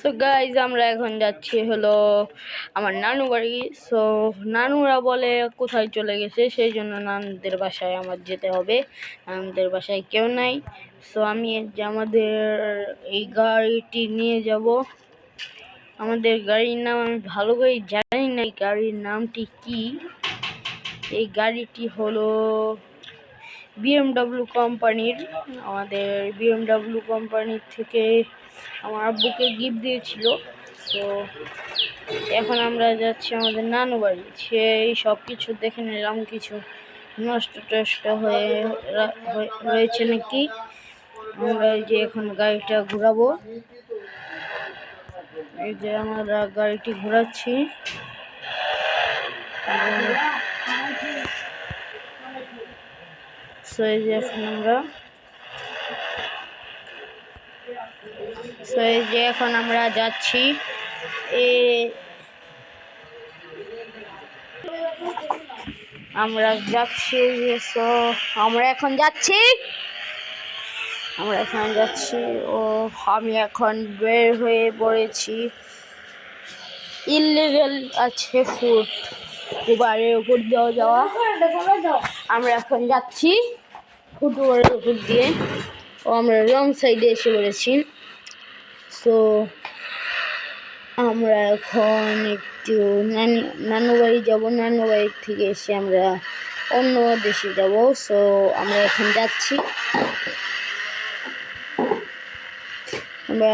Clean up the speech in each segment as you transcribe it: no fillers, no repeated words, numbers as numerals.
So guys আমরা এখন যাচ্ছি হলো আমার নানু বাড়ি। সো নানুরা বলে কোথায় চলে গেছে, সেই জন্য নানুদের বাসায় আমার যেতে হবে। নানুদের বাসায় কেউ নাই। সো আমি আমাদের এই গাড়িটি নিয়ে যাব। আমাদের গাড়ির নাম আমি ভালো করে জানি না, এই গাড়ির নামটি কি। এই গাড়িটি হলো BMW কোম্পানির। আমাদের BMW কোম্পানির থেকে আমার আব্বুকে গিফট দিয়েছিল। তো এখন আমরা যাচ্ছি আমাদের নানু বাড়ি। সেই সব কিছু দেখে নিলাম, কিছু নষ্ট টষ্ট হয়েছে নাকি। আমরা এই যে এখন গাড়িটা ঘোরাবো। এই যে আমরা গাড়িটি ঘোরাচ্ছি। এই যে এখন আমরা যাচ্ছি। আমরা এখন যাচ্ছি ও আমি এখন বের হয়ে পড়েছি। ইললিগাল আছে ফুটওভারের উপর দিয়ে যাওয়া। আমরা এখন যাচ্ছি ফুটওভারের উপর দিয়ে, ও আমরা রং সাইডে এসে পড়েছি। সো আমরা এখন একটু নানু বাড়ি যাব। নানু বাড়ি থেকে এসে আমরা অন্য দেশে যাব। সো আমরা এখন যাচ্ছি। আমরা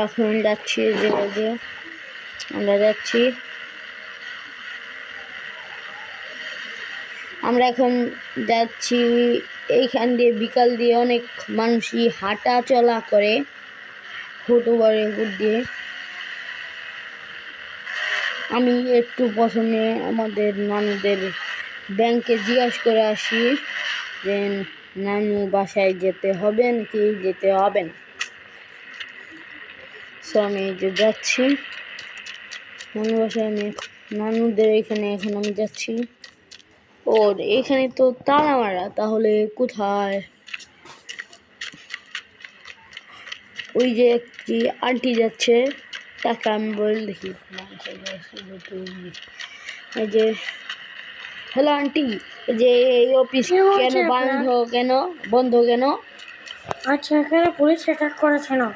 এখন যাচ্ছি এইখান দিয়ে বিকাল দিয়ে অনেক মানুষই হাঁটা চলা করে ফুটওভারের উপর দিয়ে। আমি একটু প্রথমে আমাদের নানুদের ব্যাংকে জিজ্ঞাসা করে আসি যে নানু বাসায় যেতে হবে নাকি যেতে হবে না। সো আমি যাচ্ছি নানু বাসায়। নানুদের এখানে এখন আমি যাচ্ছি। ওর এখানে তো তালা মারা, তাহলে কোথায়? ওই যে একটি আন্টি যাচ্ছে, তাকে আমি বলে দেখি। এই যে হ্যালো আন্টি, যে এই অফিস বন্ধ কেন? আচ্ছা, এখানে পুলিশ অ্যাটাক করেছে না।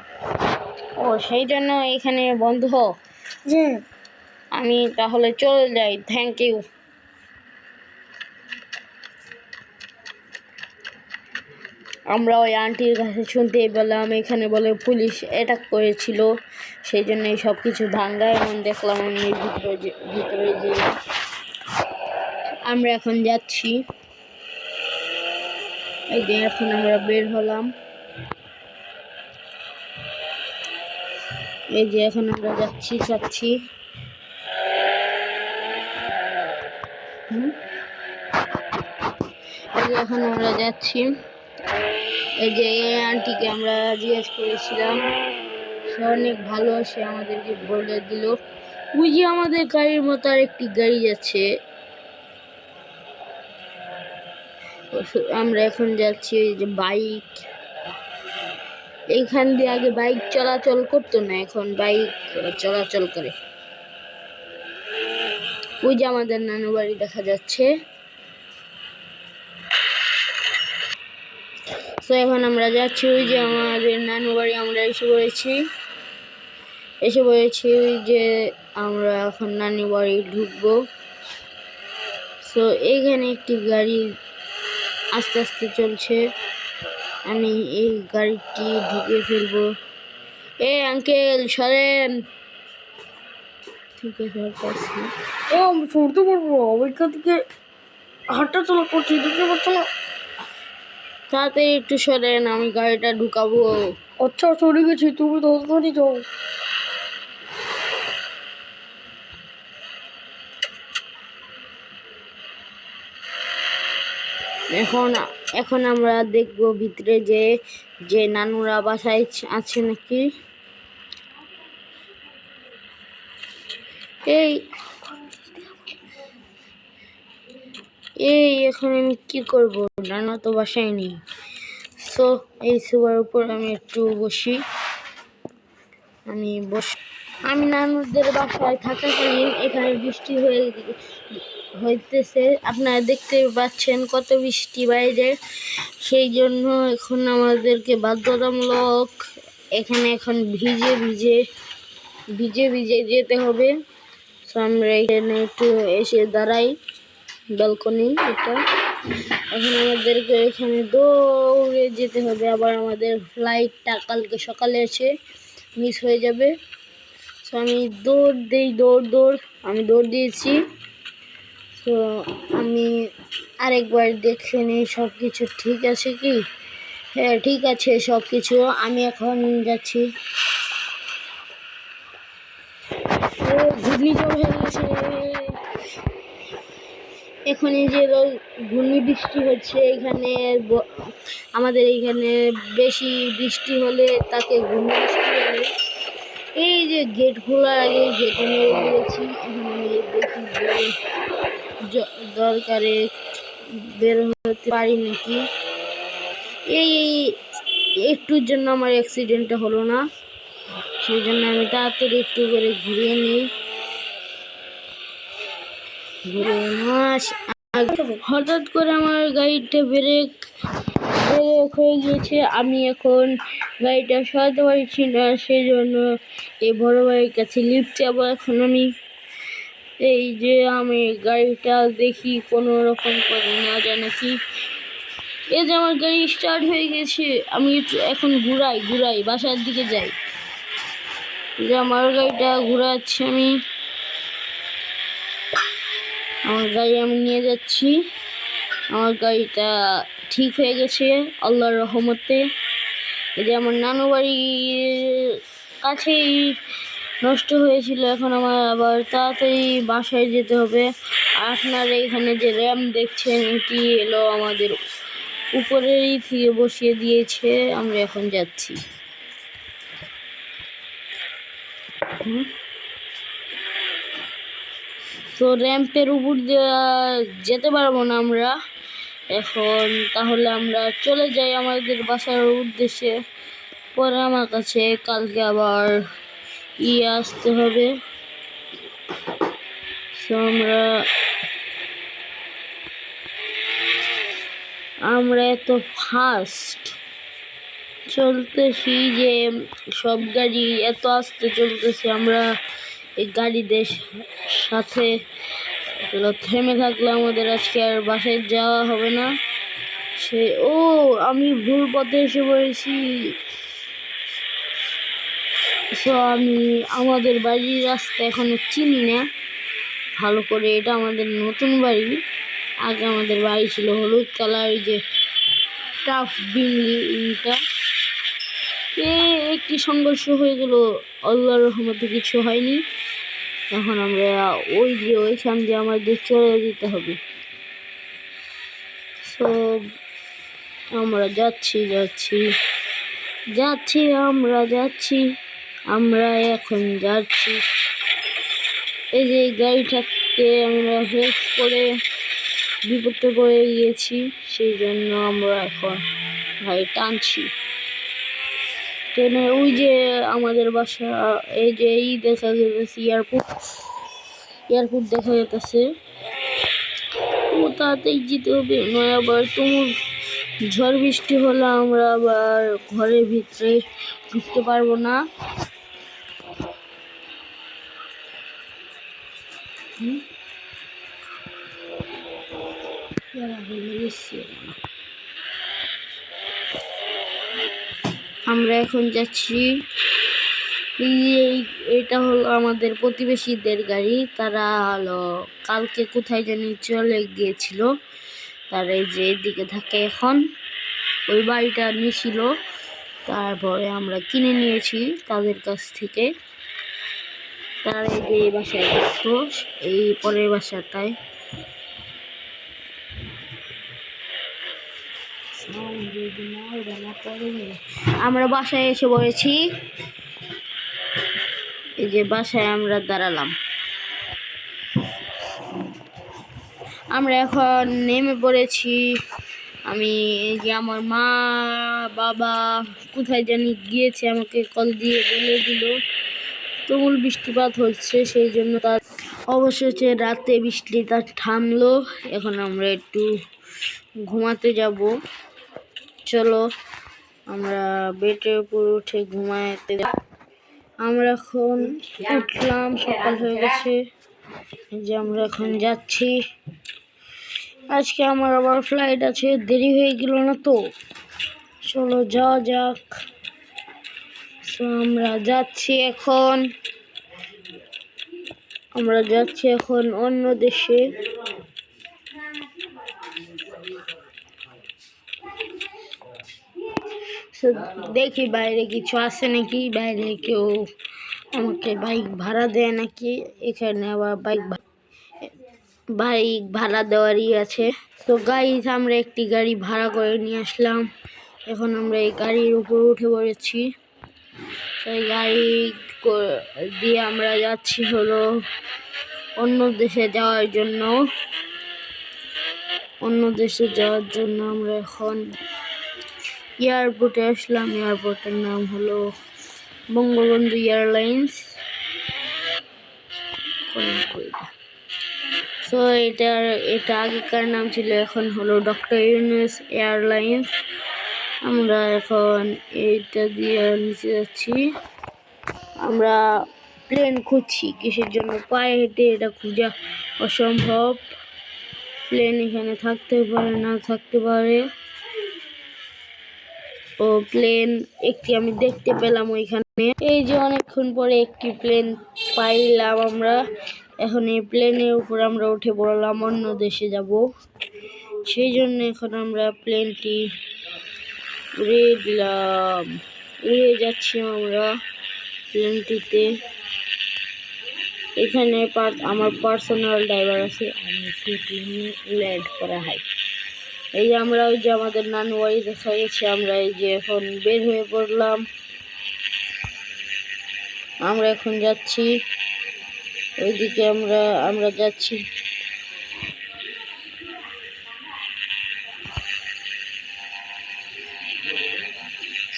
ও সেই জন্য এখানে বন্ধ। জি, আমি তাহলে চলে যাই, থ্যাংক ইউ। আমরা ওই আন্টির কাছে শুনতেই পেলাম এখানে বলে পুলিশ অ্যাটাক করেছিল, সেই জন্য সব কিছু ভাঙ্গা। এখন দেখলাম আমি ভিতরে যে আমরা এখন যাচ্ছি। এই যে এখন আমরা বের হলাম। এই যে এখন আমরা যাচ্ছি। এখন আমরা যাচ্ছি। এই যে আন্টিকে আমরা জিজ্ঞেস করেছিলাম, সে অনেক ভালো, সে আমাদেরকে বলে দিল। ওই যে আমাদের গাড়ির মতো আর একটি গাড়ি যাচ্ছে। আমরা এখন যাচ্ছি এই যে বাইক। এইখান দিয়ে আগে বাইক চলাচল করতো না, এখন বাইক চলাচল করে। ওই যে আমাদের নানু বাড়ি দেখা যাচ্ছে। তো এখন আমরা যাচ্ছি ওই যে আমাদের নানু বাড়ি। আমরা এসে পড়েছি ওই যে আমরা এখন নানু বাড়ি ঢুকবো। তো এইখানে একটি গাড়ি আস্তে আস্তে চলছে। আমি এই গাড়িটি ঢুকে ফেলবো। আঙ্কেল সরেন। ঠিক আছে, আমি চড়তে পারবো? ওইখান থেকে হাঁটা চলা করছি, দেখতে পাচ্ছ না? তাড়াতাড়ি একটু সরেন, আমি গাড়িটা ঢুকাবো। আচ্ছা, চলে গেছি, তুমি তাড়াতাড়ি যাও। এখন আমরা দেখবো ভিতরে যে নানুরা বাসায় আছে নাকি। এখন আমি কি করব? নানা তো বাসায় নেই। সো এই সোফার উপর আমি একটু বসি। আমি নানুদের বাসায় থাকাকালীন এখানে বৃষ্টি হইতেছে, আপনারা দেখতে পাচ্ছেন কত বৃষ্টি বাইরে। সেই জন্য এখন আমাদেরকে বাধ্যতামূলক এখানে এখন ভিজে ভিজে যেতে হবে। তো আমরা এখানে একটু এসে দাঁড়াই, ব্যালকনি এটা। এখন আমাদেরকে এখানে দৌড়ে যেতে হবে, আবার আমাদের ফ্লাইটটা কালকে সকালে এসে মিস হয়ে যাবে। তো আমি আমি দৌড় দিয়েছি। তো আমি আরেকবার দেখে নিই সব কিছু ঠিক আছে কি। হ্যাঁ, ঠিক আছে সব কিছু। আমি এখন যাচ্ছি। ঘূর্ণিঝড় হয়ে গেছে। এখন এই যে ঘূর্ণি বৃষ্টি হচ্ছে এখানে, আমাদের এইখানে বেশি বৃষ্টি হলে তাকে ঘূর্ণি বৃষ্টি বলে। এই যে গেট খোলার আগে গেটে মেরে দিয়েছি। এখন আমি দেখি দরকারে বের হতে পারি নাকি। এই একটুর জন্য আমার অ্যাক্সিডেন্টটা হলো না, সেই জন্য আমি তাড়াতাড়ি একটু করে ঘুরিয়ে নিই। হঠাৎ করে আমার গাড়িটা ব্রেক হয়ে গিয়েছে। আমি এখন গাড়িটা সরাতে পারছি না, সেই জন্য এই বড় ভাইয়ের কাছে লিফট যাবো। এখন আমি এই যে আমি গাড়িটা দেখি কোনো রকম করে না যায় নাকি। এই যে আমার গাড়ি স্টার্ট হয়ে গেছে। আমি এখন ঘুরাই বাসার দিকে যাই। যে আমার গাড়িটা ঘুরাচ্ছি, আমার গাড়ি আমি নিয়ে যাচ্ছি। আমার গাড়িটা ঠিক হয়ে গেছে আল্লাহর রহমতে। এই যে আমার নানু বাড়ির কাছেই নষ্ট হয়েছিল, এখন আমার আবার তাড়াতাড়ি বাসায় যেতে হবে। আপনারা এখানে যে র্যাম দেখছেন, এটি এলো আমাদের উপরেই থেকে বসিয়ে দিয়েছে। আমরা এখন যাচ্ছি। তো র্যাম্পের উপর দিয়ে যেতে পারবো না আমরা এখন, তাহলে আমরা চলে যাই আমাদের বাসার উদ্দেশ্যে। পরে আমার কাছে কালকে আবার আসতে হবে। তো আমরা এত ফাস্ট চলতেছি যে সব গাড়ি এত আস্তে চলতেছে। আমরা এই গাড়িদের সাথে থেমে থাকলে আমাদের আজকে আর বাসায় যাওয়া হবে না। আমি ভুল পথে এসে পড়েছি। তো আমি আমাদের বাড়ির রাস্তা এখনো চিনি না ভালো করে। এটা আমাদের নতুন বাড়ি। আগে আমাদের বাড়ি ছিল হলুদ কালার, যে টাফ বিল্ডিংটা। একটি সংঘর্ষ হয়ে গেল, আল্লাহর রহমতে কিছু হয়নি। এখন আমরা ওইখান দিয়ে আমাদের চলে যেতে হবে। তো আমরা যাচ্ছি আমরা এখন যাচ্ছি। এই যে গাড়িটাকে আমরা হেল্প করে বিপদে পড়ে গিয়েছি, সেই জন্য আমরা এখন গাড়ি টানছি। ট্রেনে ওই যে আমাদের বাসা, এই যে দেখা যেতেছে এয়ারপোর্ট দেখা যেতেছে। ও তাড়াতাড়ি যেতে হবে, নয় আবার ঝড় বৃষ্টি হলে আমরা আবার ঘরের ভিতরে ঢুকতে পারবো না। আমরা এখন যাচ্ছি। এটা হলো আমাদের প্রতিবেশীদের গাড়ি। তারা হলো কালকে কোথায় জানি চলে গিয়েছিল। তারা এই যে এদিকে থাকে এখন। ওই বাড়িটা নিয়েছিল, তারপরে আমরা কিনে নিয়েছি তাদের কাছ থেকে। তারা এই যে এই বাসায় থাকতো, এই পরের বাসাটায়। আমরা বাসায় এসে পড়েছি। এই যে বাসায় আমরা দাঁড়ালাম। আমরা এখন নেমে পড়েছি। আমি এই যে আমার মা বাবা কোথায় জানি গিয়েছে, আমাকে কল দিয়ে বলে দিল তুমুল বৃষ্টিপাত হচ্ছে, সেই জন্য তার অবশেষে রাতে বৃষ্টিটা থামলো। এখন আমরা একটু ঘুমাতে যাব। চলো আমরা বেডের উপর উঠে ঘুমাতে। আমরা এখন উঠলাম, সকাল হয়ে গেছে, যে আমরা এখন যাচ্ছি। আজকে আমার আবার ফ্লাইট আছে, দেরি হয়ে গেল না তো? চলো যাওয়া যাক। আমরা যাচ্ছি এখন অন্য দেশে। দেখি বাইরে কিছু আছে নাকি, বাইরে কেউ আমাকে বাইক ভাড়া দেয় নাকি। এখানে আবার বাইক ভাড়া দেওয়ারই আছে। তো গাইজ আমরা একটি গাড়ি ভাড়া করে নিয়ে আসলাম। এখন আমরা এই গাড়ির উপর উঠে পড়েছি। সেই গাড়ি দিয়ে আমরা যাচ্ছি হলো অন্য দেশে যাওয়ার জন্য। আমরা এখন এয়ারপোর্টে আসলাম। এয়ারপোর্টের নাম হলো বঙ্গবন্ধু এয়ারলাইন্স। তো এটা আগেকার নাম ছিল, এখন হলো ডক্টর ইউনূস এয়ারলাইন্স। আমরা এখন এইটা দিয়ে নিচে যাচ্ছি। আমরা প্লেন খুঁজছি, কিসের জন্য? পায়ে হেঁটে এটা খোঁজা অসম্ভব। প্লেন এখানে থাকতে পারে, না থাকতে পারে। ও প্লেন একটি আমি দেখতে পেলাম ওইখানে। এই যে অনেকক্ষণ পরে একটি প্লেন পাইলাম আমরা। এখন এই প্লেনের উপর আমরা উঠে পড়লাম, অন্য দেশে যাব। সেই জন্য এখন আমরা প্লেনটি উড়ে দিলাম। উড়ে যাচ্ছি আমরা প্লেনটিতে। এখানে আমার পার্সোনাল ড্রাইভার আছে, আমি সেই প্লেনে ল্যান্ড করা হয়। এই যে আমরা ওই যে আমাদের নানু বাড়ি দেখা গেছে, আমরা এই যে এখন বের হয়ে পড়লাম। আমরা এখন যাচ্ছি ওইদিকে, আমরা যাচ্ছি।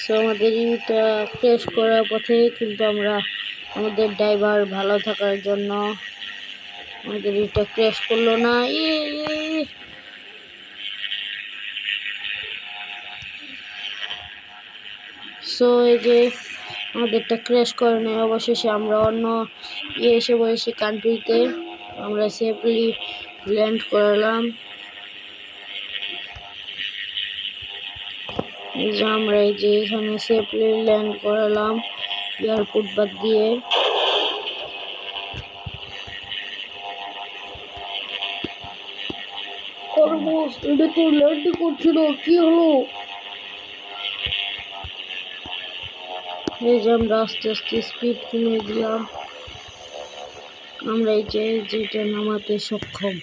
সো আমাদের এটা ক্র্যাশ করার পথে, কিন্তু আমাদের ড্রাইভার ভালো থাকার জন্য আমাদের এটা ক্র্যাশ করলো না। সো এই যে আমাদেরটা ক্র্যাশ করে নেই। অবশেষে আমরা অন্য এসে পড়েছি কান্ট্রিতে। আমরা সেফলি ল্যান্ড করালাম। এই যে আমরা এই যে এখানে সেফলি ল্যান্ড করালাম এয়ারপোর্ট বাদ দিয়ে। এটা তো ল্যান্ড করছিল, কি হলো? এই যে আমরা আস্তে আস্তে স্পিড কমিয়ে দিলাম। আমরা এই যে যেটা নামাতে সক্ষম।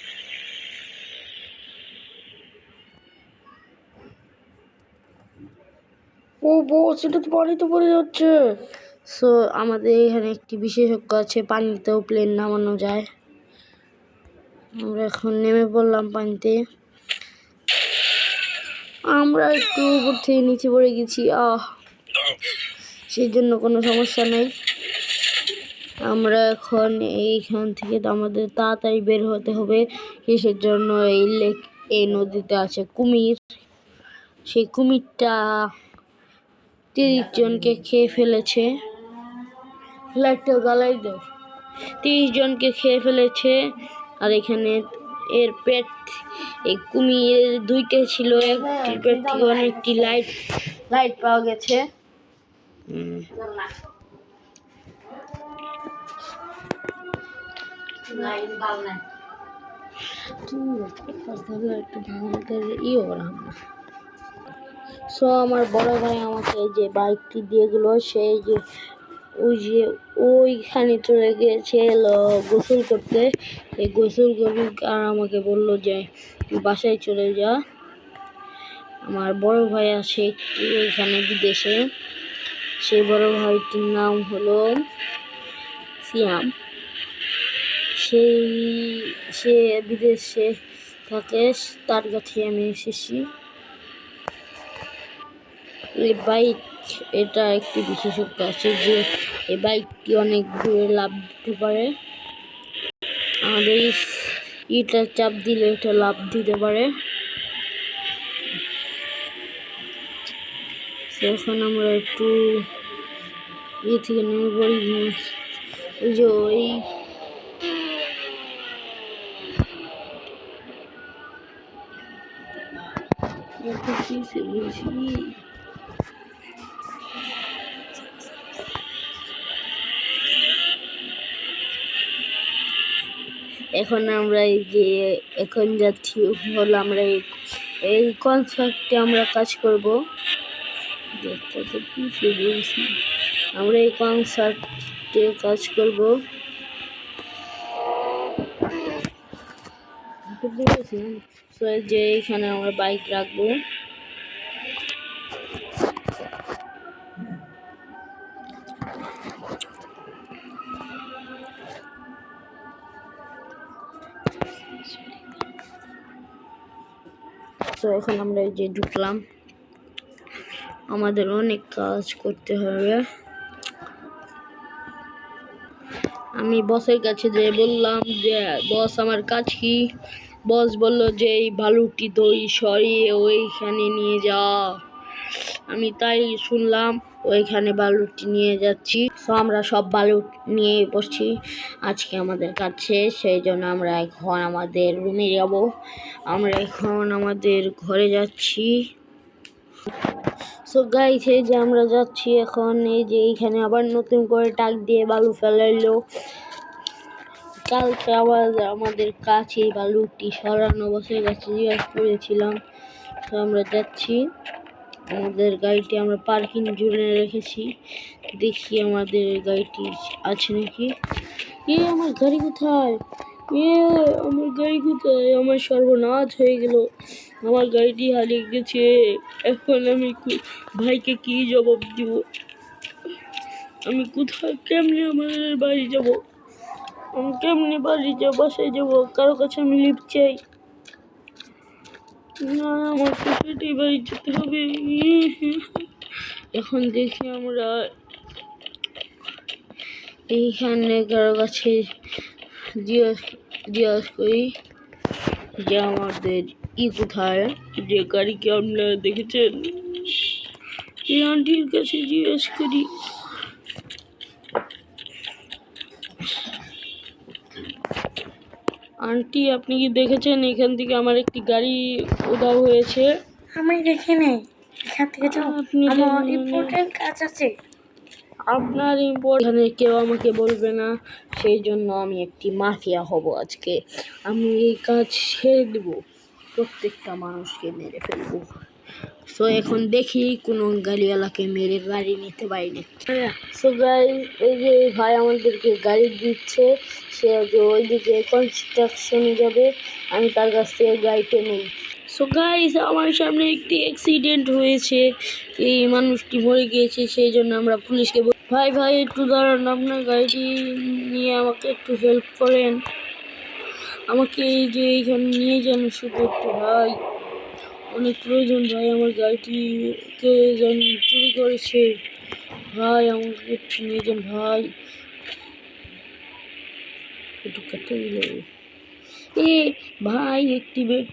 ও বস, এটা তো পানিতে পড়ে যাচ্ছে। সো আমাদের এখানে একটি বিশেষজ্ঞ আছে, পানিতেও প্লেন নামানো যায়। আমরা এখন নেমে পড়লাম পানিতে। আমরা একটু উপর থেকে নিচে পড়ে গেছি, সেই জন্য কোনো সমস্যা নেই। আমরা এখন এইখান থেকে আমাদের তাড়াতাড়ি বের হতে হবে। কিসের জন্য? এই নদীতে আছে কুমির। সেই কুমিরটা 30 জনকে খেয়ে ফেলেছে। লাইটটা জ্বালাই দাও। 30 জনকে খেয়ে ফেলেছে। আর এখানে এর পেট, এই কুমিরের 2টা ছিল, একটির পেট থেকে অনেকটি লাইট পাওয়া গেছে। সো আমার বড় ভাই আমাকে যে বাইকটি দিয়ে গেল, সেই যে ওইখানে চলে গিয়েছে গোসল করতে। এই গোসল করি আর আমাকে বললো যে বাসায় চলে যা। আমার বড় ভাই আছে ওইখানে বিদেশে। সেই বড় ভাইটির নাম হলো সিয়াম। সে বিদেশে থাকে, তার কাছে আমি এসেছি। এই বাইক, এটা একটি বিশেষত্ব আছে যে এই বাইকটি অনেক দূরে লাফ দিতে পারে। আমাদের এটা চাপ দিলে এটা লাফ দিতে পারে। এখন আমরা একটু থেকে নেমে পড়ি। ওই যে ওই এখন আমরা এই যে এখন যাচ্ছি হলো আমরা এই কনসার্টে আমরা কাজ করব। আমরা এই কনসার্টে কাজ করব। যে এখানে আমরা বাইক রাখবো। তো এখন আমরা এই যে ঢুকলাম, আমাদের অনেক কাজ করতে হবে। আমি বসের কাছে যে বললাম যে বস আমার কাজ কি, বস বলল যে এই বালুটি দই সরিয়ে ওইখানে নিয়ে যা। আমি তাই শুনলাম, ওইখানে বালুটি নিয়ে যাচ্ছি। তো আমরা সব বালু নিয়ে বসছি। আজকে আমাদের কাজ শেষ, সেই জন্য আমরা এখন আমাদের রুমে যাব। আমরা এখন আমাদের ঘরে যাচ্ছি। সো গাইস, এই যে আমরা যাচ্ছি এখন। এই যে এইখানে আবার নতুন করে টাক দিয়ে বালু ফেলাইলো। কালকে আবার আমাদের কাছে বালুটি সরানো বসে গেছে, জিজ্ঞাসা করেছিলাম। তো আমরা যাচ্ছি, আমাদের গাড়িটি আমরা পার্কিং জোনে রেখেছি। দেখি আমাদের গাড়িটি আছে নাকি। আমার গাড়ি কোথায়? আমার গাড়ি কোথায়? আমার সর্বনাশ হয়ে গেল, আমার গাড়িটি হারিয়ে গেছে। এখন আমি ভাইকে কি জবাব দিব? আমি কোথায়, কেমনে আমাদের বাড়ি যাব? আমি কেমনে বাড়ি যাব, বাসায় যাব? কারো কাছে আমি লিফট চাই না, আমার সেটাই বাড়ি যেতে হবে। এখন দেখি আমরা এইখানে কারো কাছে জিজ্ঞাসা করি যে আমাদের কোথায়, যে গাড়িকে আপনারা দেখেছেন। এই আন্টির কাছে জিজ্ঞেস করি। আন্টি, আপনি কি দেখেছেন এখান থেকে আমার একটি গাড়ি উধাও হয়েছে? আমি দেখি নাই, এখান থেকে যাও, আমার ইম্পর্টেন্ট কাজ আছে। আপনার এখানে কেউ আমাকে বলবে না, সেই জন্য আমি একটি মাফিয়া হব আজকে। আমি এই কাজ ছেড়ে দেব, প্রত্যেকটা মানুষকে মেরে ফেলবো। সো এখন দেখি কোনো গাড়িওয়ালাকে মেরে গাড়ি নিতে পারিনি। সো গাইস, এই যে ভাই আমাদেরকে গাড়ি দিচ্ছে, সে যে ওইদিকে কনস্ট্রাকশনে যাবে, আমি তার কাছ থেকে গাড়িটা নেই। সো গাইস, আমার সামনে একটি অ্যাক্সিডেন্ট হয়েছে, এই মানুষটি মরে গিয়েছে, সেই জন্য আমরা পুলিশকে ভাই একটু দাঁড়ান, আপনার গাড়িটি নিয়ে আমাকে একটু হেল্প করেন। আমাকে এই যে এইখানে নিয়ে যান শুধু একটু ভাই, অনেক প্রয়োজন ভাই। আমার গাড়িটিকে যেন চুরি করেছে ভাই, আমাকে একটু নিয়ে যান ভাই। একটু কেটে দিল ভাই, একটি বেড।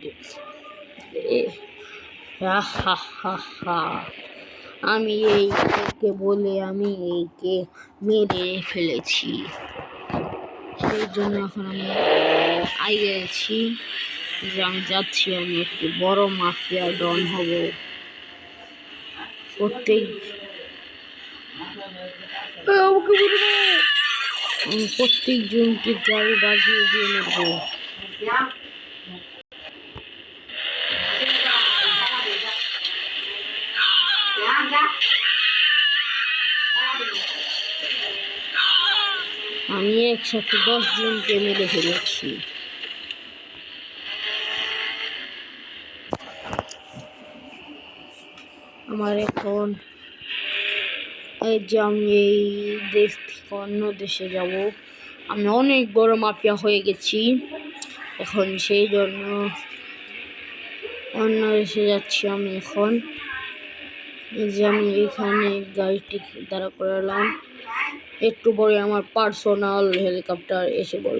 আমি এইকে বলে আমি এইকে মেরে ফেলেছি, সেই জন্য এখন আমি গেছি যে আমি যাচ্ছি, আমি একটি বড় মাফিয়া ডন হব। প্রত্যেক জনকে গাড়ি বাজিয়ে দিয়ে নেবো। আমি একসাথে 10 জনকে মেরে ফেলেছি। আমার এখন এই যে আমি এই দেশ থেকে অন্য দেশে যাব, আমি অনেক বড় মাফিয়া হয়ে গেছি এখন, সেই জন্য অন্য দেশে যাচ্ছি আমি এখন। এই যে আমি এখানে গাড়িটি দাঁড়া করালাম, একটু পরে আমার পার্সোনাল হেলিকপ্টার এসে পড়বে।